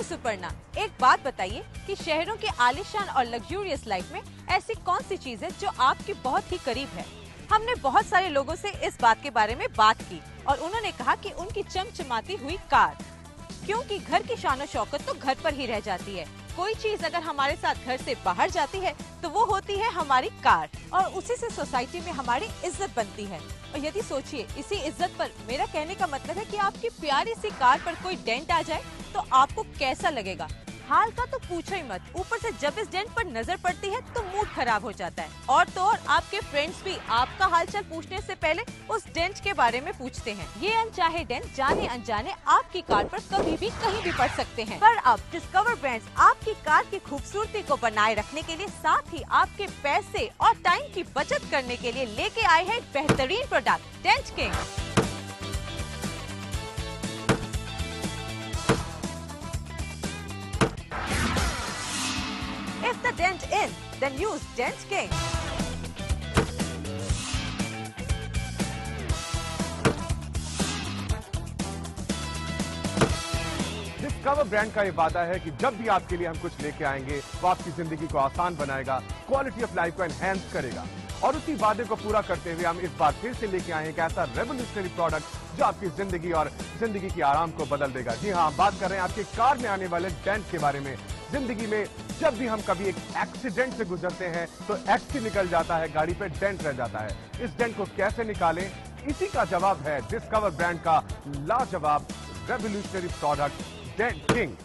सुपर्णा, एक बात बताइए कि शहरों की आलीशान और लग्जूरियस लाइफ में ऐसी कौन सी चीज है जो आपकी बहुत ही करीब है। हमने बहुत सारे लोगों से इस बात के बारे में बात की और उन्होंने कहा कि उनकी चमचमाती हुई कार, क्योंकि घर की शान और शौकत तो घर पर ही रह जाती है। कोई चीज अगर हमारे साथ घर से बाहर जाती है तो वो होती है हमारी कार, और उसी से सोसाइटी में हमारी इज्जत बनती है। और यदि सोचिए, इसी इज्जत पर मेरा कहने का मतलब है कि आपकी प्यारी सी कार पर कोई डेंट आ जाए तो आपको कैसा लगेगा। हाल का तो पूछो ही मत, ऊपर से जब इस डेंट पर नजर पड़ती है तो मूड खराब हो जाता है। और तो और आपके फ्रेंड्स भी आपका हालचाल पूछने से पहले उस डेंट के बारे में पूछते हैं। ये अनचाहे डेंट जाने अनजाने आपकी कार पर कभी भी कहीं भी पड़ सकते हैं। पर अब डिस्कवर ब्रांड्स आपकी कार की खूबसूरती को बनाए रखने के लिए, साथ ही आपके पैसे और टाइम की बचत करने के लिए लेके आए हैं बेहतरीन product Dent King. If the dent in, then use Dent King. Discover brand का ये वादा है कि जब भी आपके लिए हम कुछ लेके आएंगे वो आपकी जिंदगी को आसान बनाएगा, क्वालिटी ऑफ लाइफ को एनहेंस करेगा। और उसी वादे को पूरा करते हुए हम इस बार फिर से लेके आए हैं एक ऐसा रेवोल्यूशनरी प्रोडक्ट जो आपकी जिंदगी और जिंदगी की आराम को बदल देगा। जी हाँ, बात कर रहे हैं आपकी कार में आने वाले डेंट के बारे में। जिंदगी में जब भी हम कभी एक एक्सीडेंट से गुजरते हैं तो एक्सी निकल जाता है, गाड़ी पे डेंट रह जाता है। इस डेंट को कैसे निकालें, इसी का जवाब है डिस्कवर ब्रांड का लाजवाब revolutionary product Dent King.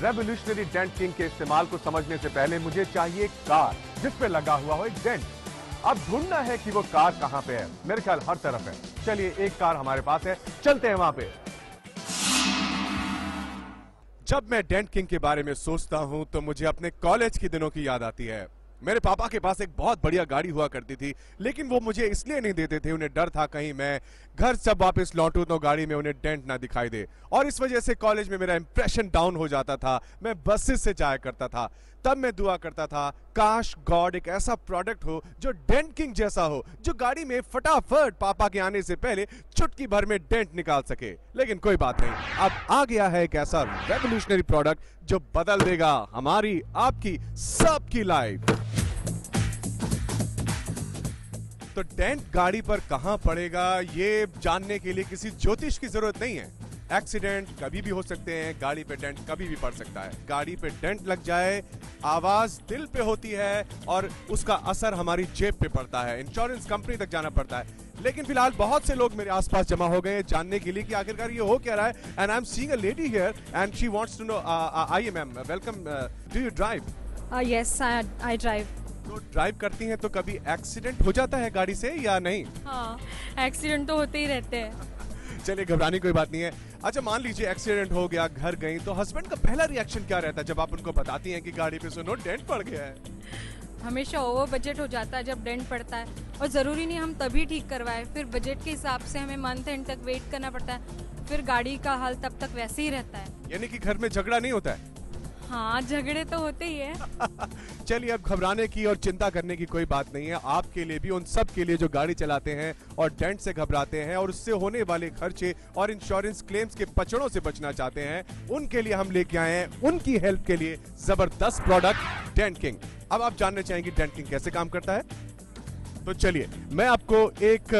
Revolutionary Dent King के इस्तेमाल को समझने से पहले मुझे चाहिए एक कार जिस पे लगा हुआ हो एक डेंट। अब ढूंढना है कि वो कार कहां पे है। मेरे ख्याल हर तरफ है। चलिए, एक कार हमारे पास है, चलते हैं वहां पे। जब मैं डेंट किंग के बारे में सोचता हूं तो मुझे अपने कॉलेज के दिनों की याद आती है। मेरे पापा के पास एक बहुत बढ़िया गाड़ी हुआ करती थी, लेकिन वो मुझे इसलिए नहीं देते थे, उन्हें डर था कहीं मैं घर जब वापस लौटूं तो गाड़ी में उन्हें डेंट ना दिखाई दे। और इस वजह से कॉलेज में मेरा इंप्रेशन डाउन हो जाता था। मैं बसेस से जाया करता था। तब मैं दुआ करता था, काश गॉड एक ऐसा प्रोडक्ट हो जो डेंट किंग जैसा हो, जो गाड़ी में फटाफट पापा के आने से पहले चुटकी भर में डेंट निकाल सके। लेकिन कोई बात नहीं, अब आ गया है एक ऐसा रेवोल्यूशनरी प्रोडक्ट जो बदल देगा हमारी, आपकी, सबकी लाइफ। तो डेंट गाड़ी पर कहां पड़ेगा ये जानने के लिए किसी ज्योतिष की जरूरत नहीं है। एक्सीडेंट कभी भी हो सकते हैं, गाड़ी पे डेंट कभी भी पड़ सकता है। गाड़ी पे डेंट लग जाए, आवाज दिल पे होती है और उसका असर हमारी जेब पे पड़ता है, इंश्योरेंस कंपनी तक जाना पड़ता है। लेकिन फिलहाल बहुत से लोग मेरे आसपास जमा हो गए हैं जानने के लिए कि आखिरकार ये हो क्या रहा है। And I am seeing a lady here and she wants to know. आइए ma'am, welcome. Do you drive? Yes, I drive. तो ड्राइव करती हैं तो कभी एक्सीडेंट हो जाता है गाड़ी से या नहीं? हाँ, एक्सीडेंट तो होते ही रहते हैं। चलिए, घबराने की कोई बात नहीं है। अच्छा, मान लीजिए एक्सीडेंट हो गया, घर गई, तो हस्बैंड का पहला रिएक्शन क्या रहता है जब आप उनको बताती हैं कि गाड़ी पे सुनो डेंट पड़ गया है? हमेशा ओवर बजट हो जाता है जब डेंट पड़ता है, और ज़रूरी नहीं हम तभी ठीक करवाएं, फिर बजट के हिसाब से हमें मंथ एंड तक वेट करना पड़ता है, फिर गाड़ी का हाल तब तक वैसे ही रहता है। यानी कि घर में झगड़ा नहीं होता है? हाँ, झगड़े तो होते ही है। चलिए, अब घबराने की और चिंता करने की कोई बात नहीं है। आपके लिए भी, उन सब के लिए जो गाड़ी चलाते हैं और डेंट से घबराते हैं और उससे होने वाले खर्चे और इंश्योरेंस क्लेम्स के पचड़ों से बचना चाहते हैं, उनके लिए हम लेके आए हैं उनकी हेल्प के लिए जबरदस्त प्रोडक्ट डेंट किंग। अब आप जानना चाहेंगे डेंट किंग कैसे काम करता है, तो चलिए मैं आपको एक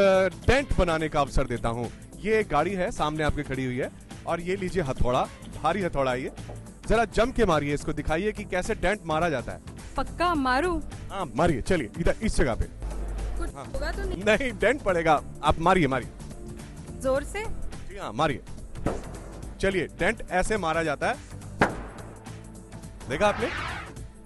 डेंट बनाने का अवसर देता हूँ। ये गाड़ी है, सामने आपके खड़ी हुई है, और ये लीजिए हथौड़ा, भारी हथौड़ा। ये जरा जम के मारिए, इसको दिखाइए कि कैसे डेंट मारा जाता है। पक्का मारू? हाँ, मारिए। चलिए, इधर इस जगह पे। कुछ हाँ। होगा तो नहीं? नहीं, डेंट पड़ेगा। आप मारिए, मारिए जोर से। जी हाँ, मारिए। चलिए, डेंट ऐसे मारा जाता है, देखा आपने?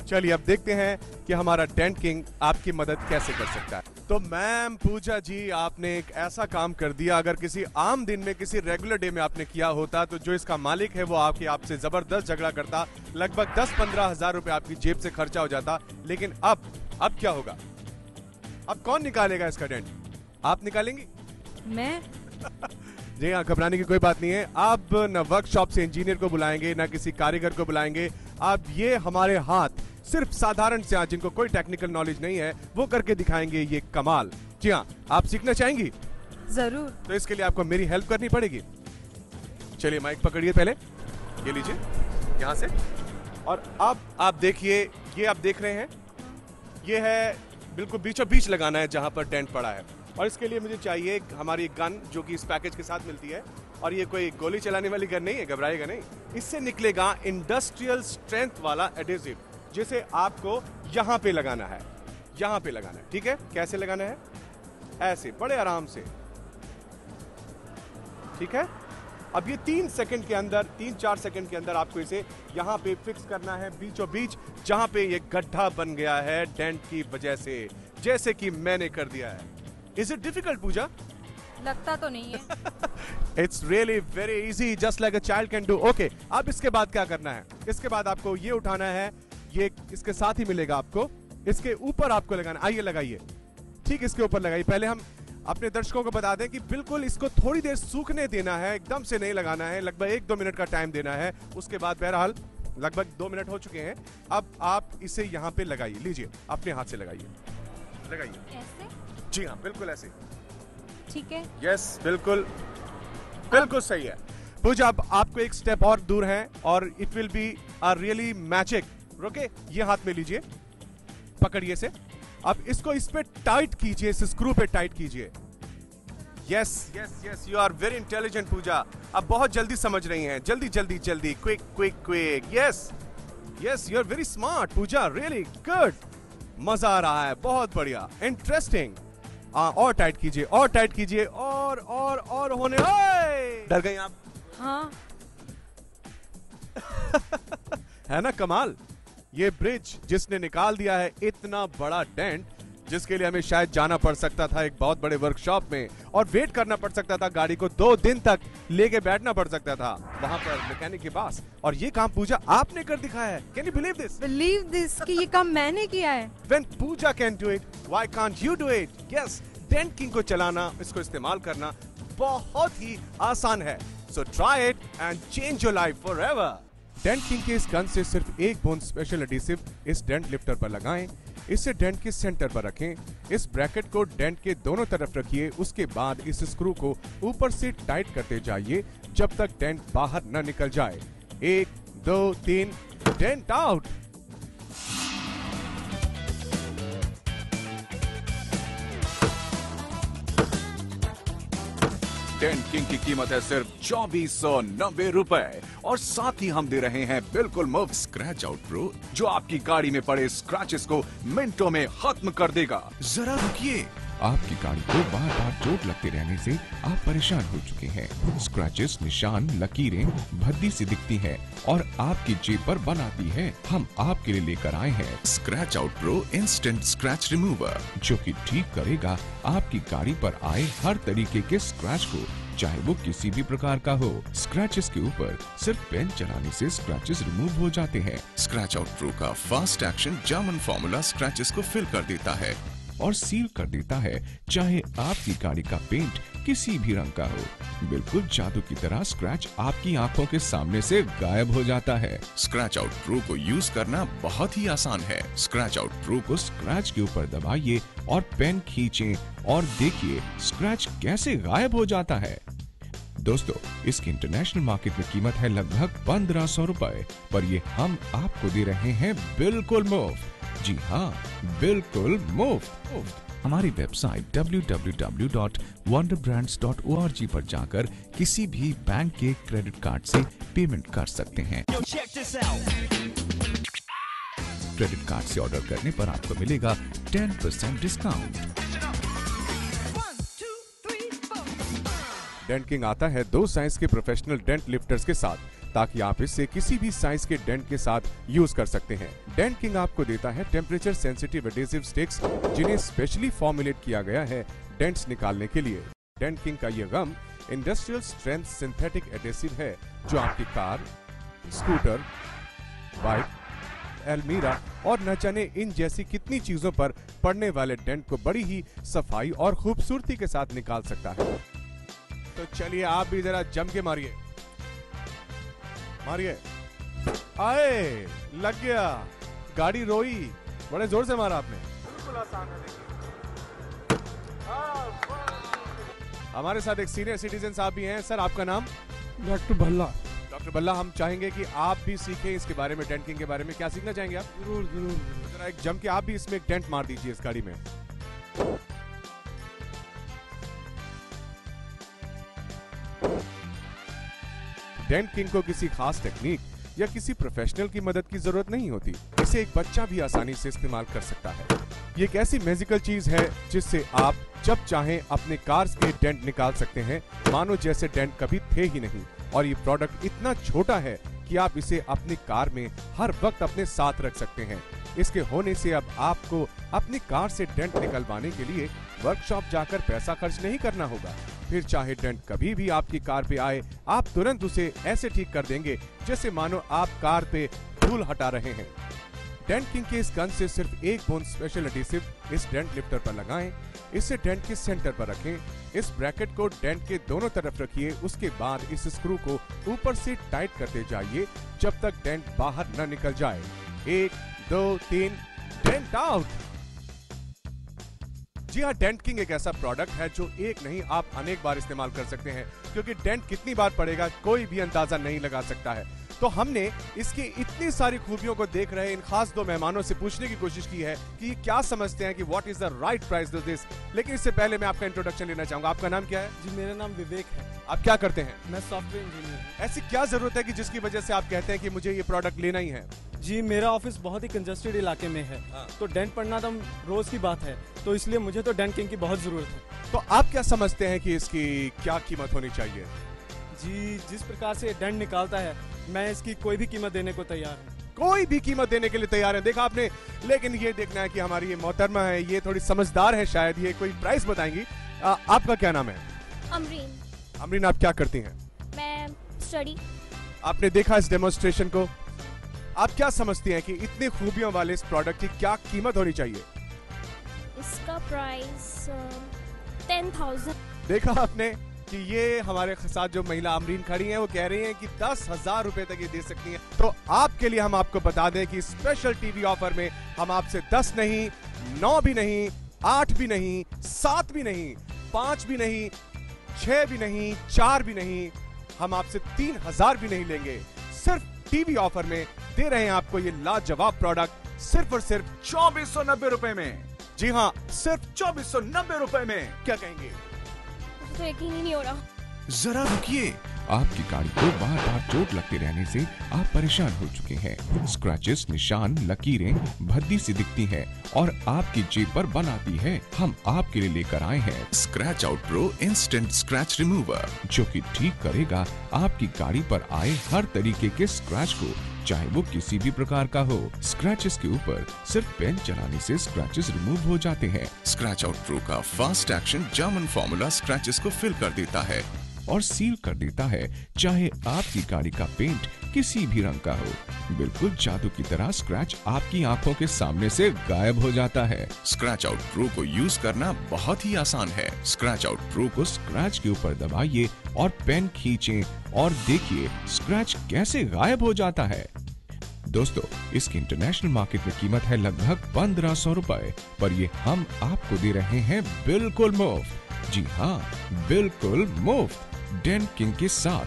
चलिए, अब देखते हैं कि हमारा डेंट किंग आपकी मदद कैसे कर सकता है। तो मैम पूजा जी, आपने एक ऐसा काम कर दिया, अगर किसी आम दिन में, किसी रेगुलर डे में आपने किया होता तो जो इसका मालिक है वो आपसे जबरदस्त झगड़ा करता, लगभग 10-15 हजार रुपए आपकी जेब से खर्चा हो जाता। लेकिन अब क्या होगा? अब कौन निकालेगा इसका डेंट? आप निकालेंगी? मैं? जी हाँ, घबराने की कोई बात नहीं है। आप न वर्कशॉप से इंजीनियर को बुलाएंगे, ना किसी कारीगर को बुलाएंगे। आप ये हमारे हाथ सिर्फ साधारण से, जिनको कोई टेक्निकल नॉलेज नहीं है, वो करके दिखाएंगे ये कमाल। जी हाँ, आप सीखना चाहेंगी? जरूर। तो इसके लिए आपको मेरी हेल्प करनी पड़ेगी। चलिए, माइक पकड़िए पहले। ये लीजिए यहाँ से। और अब आप देखिए, ये आप देख रहे हैं, ये है बिल्कुल बीचों बीच लगाना है जहां पर डेंट पड़ा है। और इसके लिए मुझे चाहिए हमारी गन, जो कि इस पैकेज के साथ मिलती है। और ये कोई गोली चलाने वाली गन नहीं है, घबराएगा नहीं। इससे निकलेगा इंडस्ट्रियल स्ट्रेंथ वाला एडेसिव, जिसे आपको यहां पे लगाना है, यहां पे लगाना है। ठीक है, कैसे लगाना है? ऐसे, बड़े आराम से। ठीक है, अब ये 3 सेकंड के अंदर, 3-4 सेकंड के अंदर आपको इसे यहां पे फिक्स करना है, बीचों बीच, जहां पे ये गड्ढा बन गया है डेंट की वजह से, जैसे कि मैंने कर दिया है। इज इट डिफिकल्ट पूजा? लगता तो नहीं है। It's really very easy, just like a child can do. Okay, अब इसके बाद क्या करना है? इसके बाद आपको ये उठाना है, ये इसके साथ ही मिलेगा आपको, इसके ऊपर आपको लगाना। आइए लगाइए, ठीक इसके ऊपर लगाइए। पहले हम अपने दर्शकों को बता दें कि बिल्कुल इसको थोड़ी देर सूखने देना है, एकदम से नहीं लगाना है, लगभग 1-2 मिनट का टाइम देना है। उसके बाद बहरहाल लगभग 2 मिनट हो चुके हैं। अब आप इसे यहाँ पे लगाइए, लीजिए अपने हाथ से लगाइए, लगाइए। ऐसे? जी हाँ, बिल्कुल ऐसे। ठीक है। यस, बिल्कुल बिल्कुल सही है। पूजा, अब आपको एक स्टेप और दूर है और it will be a really magic. Okay, ये हाथ में लीजिए, पकड़िए से। अब इसको इस पे टाइट कीजिए, इस स्क्रू पे टाइट कीजिए। Yes yes yes, you are very intelligent Pooja. अब बहुत जल्दी समझ रही हैं, जल्दी जल्दी जल्दी, quick quick quick. Yes yes, you are very smart Pooja, really good. मजा आ रहा है, बहुत बढ़िया, इंटरेस्टिंग। और टाइट कीजिए, और टाइट कीजिए, और होने। ओए, डर गई आप? हाँ। है ना कमाल? ये ब्रिज जिसने निकाल दिया है इतना बड़ा डेंट, जिसके लिए हमें शायद जाना पड़ सकता था एक बहुत बड़े वर्कशॉप में, और वेट करना पड़ सकता था, गाड़ी को 2 दिन तक लेके बैठना पड़ सकता था वहां पर मैकेनिक के पास। और ये काम पूजा आपने कर दिखाया है। Can you believe this? Believe this कि ये काम मैंने किया है। When Pooja can do it, why can't you do it? Yes, Dent King को चलाना, इसको इस्तेमाल करना बहुत ही आसान है। So try it and change your life forever. Dent King के इस गन से सिर्फ एक बूंद स्पेशल एडिसिव इस डेंट लिफ्टर पर लगाएं, इसे डेंट के सेंटर पर रखें। इस ब्रैकेट को डेंट के दोनों तरफ रखिए। उसके बाद इस स्क्रू को ऊपर से टाइट करते जाइए जब तक डेंट बाहर न निकल जाए। 1 2 3, डेंट आउट। डेंट किंग की कीमत है सिर्फ 2490 रुपए, और साथ ही हम दे रहे हैं बिल्कुल मुफ्त स्क्रैच आउट प्रो, जो आपकी गाड़ी में पड़े स्क्रैचेस को मिनटों में खत्म कर देगा। जरा रुकिए, आपकी गाड़ी को बार बार चोट लगते रहने से आप परेशान हो चुके हैं। स्क्रैचेस, निशान, लकीरें भद्दी सी दिखती है और आपकी जेब पर बनाती है। हम आपके लिए लेकर आए हैं scratch out pro instant scratch remover, जो कि ठीक करेगा आपकी गाड़ी पर आए हर तरीके के स्क्रैच को, चाहे वो किसी भी प्रकार का हो। स्क्रैचेस के ऊपर सिर्फ पेन चलाने से स्क्रैचेस रिमूव हो जाते हैं। स्क्रैच आउट प्रो का fast action German formula scratches को फिल कर देता है और सील कर देता है, चाहे आपकी गाड़ी का पेंट किसी भी रंग का हो। बिल्कुल जादू की तरह स्क्रैच आपकी आंखों के सामने से गायब हो जाता है। स्क्रैच आउट प्रो को यूज करना बहुत ही आसान है। स्क्रैच आउट प्रो को स्क्रैच के ऊपर दबाइए और पेन खींचें और देखिए स्क्रैच कैसे गायब हो जाता है। दोस्तों, इसकी इंटरनेशनल मार्केट में कीमत है लगभग 1500 रुपए, पर ये हम आपको दे रहे हैं बिल्कुल मुफ्त। जी हाँ, बिल्कुल मुफ्त। हमारी वेबसाइट www.wonderbrands.org पर जाकर किसी भी बैंक के क्रेडिट कार्ड से पेमेंट कर सकते हैं। क्रेडिट कार्ड से ऑर्डर करने पर आपको मिलेगा 10% डिस्काउंट। डेंट किंग आता है 2 साइज के प्रोफेशनल डेंट लिफ्टर्स के साथ, ताकि आप इससे किसी भी साइज के डेंट के साथ यूज कर सकते हैं। डेंट किंग आपको देता है टेम्परेचर सेंसिटिव एडेसिव स्टिक्स, जिन्हें स्पेशली फॉर्मुलेट किया गया है डेंट्स निकालने के लिए। डेंट किंग का ये गम इंडस्ट्रियल स्ट्रेंथ सिंथेटिक एडेसिव है, जो आपकी कार, स्कूटर, बाइक, एलमीरा और न जाने इन जैसी कितनी चीजों पर पड़ने वाले डेंट को बड़ी ही सफाई और खूबसूरती के साथ निकाल सकता है। तो चलिए आप भी जरा जम के मारिए, मारिए। आए, लग गया, गाड़ी रोई, बड़े जोर से मारा आपने। बिल्कुल आसान है। देखिए, हमारे साथ एक सीनियर सिटीजन साहब भी हैं। सर, आपका नाम? डॉक्टर भल्ला। डॉक्टर मिस्टर बल्ला, हम चाहेंगे कि आप भी सीखें इसके बारे में, डेंट किंग के बारे में। क्या सीखना चाहेंगे आप? जरूर जरूर। जरा एक जम के आप भी इसमें एक डेंट मार दीजिए इस गाड़ी में। डेंट किंग को किसी खास टेक्निक या किसी प्रोफेशनल की मदद की जरूरत नहीं होती। इसे एक बच्चा भी आसानी से इस्तेमाल कर सकता है। ये एक ऐसी मैजिकल चीज है जिससे आप जब चाहें अपने कार्स के डेंट निकाल सकते हैं, मानो जैसे डेंट कभी थे ही नहीं। और ये प्रोडक्ट इतना छोटा है कि आप इसे अपनी कार में हर वक्त अपने साथ रख सकते हैं। इसके होने से अब आपको अपनी कार से डेंट निकलवाने के लिए वर्कशॉप जाकर पैसा खर्च नहीं करना होगा। फिर चाहे डेंट कभी भी आपकी कार पे आए, आप तुरंत उसे ऐसे ठीक कर देंगे जैसे मानो आप कार पे धूल हटा रहे हैं। डेंट किंग के इस गन से सिर्फ एक बूंद स्पेशल एडिसिव इस डेंट लिफ्टर पर लगाएं, इसे डेंट के सेंटर पर रखें, इस ब्रैकेट को डेंट के दोनों तरफ रखिए। उसके बाद इस स्क्रू को ऊपर से टाइट करते जाइए जब तक डेंट बाहर न निकल जाए। 1 2 3 डेंट आउट। जी हाँ, डेंट किंग एक ऐसा प्रोडक्ट है जो एक नहीं आप अनेक बार इस्तेमाल कर सकते हैं, क्योंकि डेंट कितनी बार पड़ेगा कोई भी अंदाजा नहीं लगा सकता है। तो हमने इसकी इतनी सारी खूबियों को देख रहे इन खास 2 मेहमानों से पूछने की कोशिश की है कि ये क्या समझते हैं कि what is the right price of this. लेकिन इससे पहले मैं आपका इंट्रोडक्शन लेना चाहूंगा। आपका नाम क्या है? जी मेरा नाम विवेक है। आप क्या करते हैं? मैं सॉफ्टवेयर इंजीनियर हूँ। ऐसी क्या जरूरत है कि जिसकी वजह से आप कहते हैं कि मुझे ये प्रोडक्ट लेना ही है? जी मेरा ऑफिस बहुत ही कंजस्टेड इलाके में है, तो डेंट पड़ना तो रोज की बात है, तो इसलिए मुझे तो डेंट किंग की बहुत जरूरत है। तो आप क्या समझते हैं कि इसकी क्या कीमत होनी चाहिए? जी जिस प्रकार से डेंट निकालता है, मैं इसकी कोई भी कीमत देने को तैयार हूँ। कोई भी कीमत देने के लिए तैयार है, देखा आपने। लेकिन ये देखना है कि हमारी ये मोहतरमा है, ये थोड़ी समझदार है, शायद ये कोई प्राइस बताएंगी। आपका क्या नाम है? अमरीन। अमरीन, आप क्या करती हैं? मैं स्टडी। आपने देखा इस डेमोन्स्ट्रेशन को, आप क्या समझती हैं कि इतनी खूबियों वाले इस प्रोडक्ट की क्या कीमत होनी चाहिए? इसका प्राइस 10,000। देखा आपने कि ये हमारे साथ जो महिला अमरीन खड़ी हैं वो कह रही हैं कि 10,000 रुपए तक ये दे सकती हैं। तो आपके लिए हम आपको बता दें कि स्पेशल टीवी ऑफर में हम आपसे 10 नहीं, 9 भी नहीं, 8 भी नहीं, 7 भी नहीं, 5 भी नहीं, 6 भी नहीं, 4 भी नहीं, हम आपसे 3,000 भी नहीं लेंगे। सिर्फ टीवी ऑफर में दे रहे हैं आपको ये लाजवाब प्रोडक्ट सिर्फ और सिर्फ 2490 रुपए में। जी हाँ, सिर्फ 2490 रुपए में। क्या कहेंगे? तो यकीन ही नहीं हो रहा। जरा रुकिए, आपकी गाड़ी को बार बार चोट लगते रहने से आप परेशान हो चुके हैं। स्क्रैचेस, निशान, लकीरें भद्दी सी दिखती हैं और आपकी जेब पर बनाती है। हम आपके लिए लेकर आए हैं scratch out pro instant scratch remover, जो कि ठीक करेगा आपकी गाड़ी पर आए हर तरीके के स्क्रैच को, चाहे वो किसी भी प्रकार का हो। स्क्रैचेस के ऊपर सिर्फ पेन चलाने से स्क्रैचेस रिमूव हो जाते हैं। स्क्रैच आउट प्रो का fast action German formula scratches को फिल कर देता है और सील कर देता है, चाहे आपकी गाड़ी का पेंट किसी भी रंग का हो। बिल्कुल जादू की तरह स्क्रैच आपकी आंखों के सामने से गायब हो जाता है। स्क्रैच आउट प्रो को यूज करना बहुत ही आसान है। स्क्रैच आउट प्रो को स्क्रैच के ऊपर दबाइए और पेन खींचें और देखिए स्क्रैच कैसे गायब हो जाता है। दोस्तों, इसकी इंटरनेशनल मार्केट में कीमत है लगभग 1500 रुपए, पर ये हम आपको दे रहे हैं बिल्कुल मुफ्त। जी हाँ, बिल्कुल मुफ्त डेंट किंग के साथ।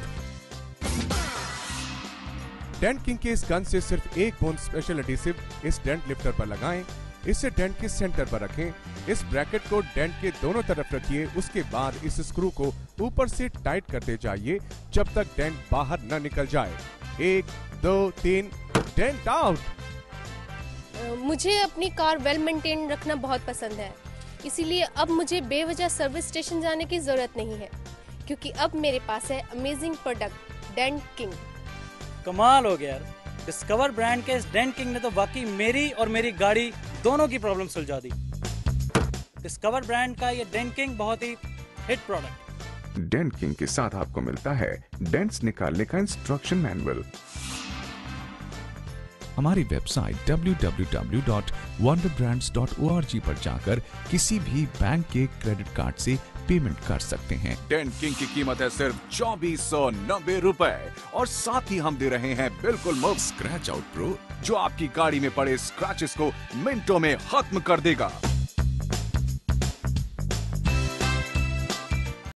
डेंट किंग के इस गन से सिर्फ एक बूंद स्पेशल एडिसिव इस डेंट लिफ्टर पर लगाएं, इसे डेंट के सेंटर पर रखें, इस ब्रैकेट को डेंट के दोनों तरफ रखिए। उसके बाद इस स्क्रू को ऊपर से टाइट करते जाइए जब तक डेंट बाहर न निकल जाए। 1 2 3 डेंट आउट। मुझे अपनी कार वेल मेंटेन रखना बहुत पसंद है, इसीलिए अब मुझे बेवजह सर्विस स्टेशन जाने की जरूरत नहीं है, क्योंकि अब मेरे पास है अमेजिंग प्रोडक्ट डेंट किंग। कमाल हो गया यार, डिस्कवर ब्रांड के इस डेंट किंग ने तो वाकई मेरी और मेरी गाड़ी दोनों की प्रॉब्लम सुलझा दी। डिस्कवर ब्रांड का ये डेंट किंग बहुत ही हिट प्रोडक्ट। डेंट किंग के साथ आपको मिलता है डेंट्स निकालने का इंस्ट्रक्शन मैनुअल। हमारी वेबसाइट www.wonderbrands.org पर जाकर किसी भी बैंक के क्रेडिट कार्ड से पेमेंट कर सकते हैं। डेंट किंग की कीमत है सिर्फ 2490 रुपए और साथ ही हम दे रहे हैं बिल्कुल मुफ्त स्क्रैच आउट प्रो, जो आपकी गाड़ी में पड़े स्क्रैचेस को मिनटों में खत्म कर देगा।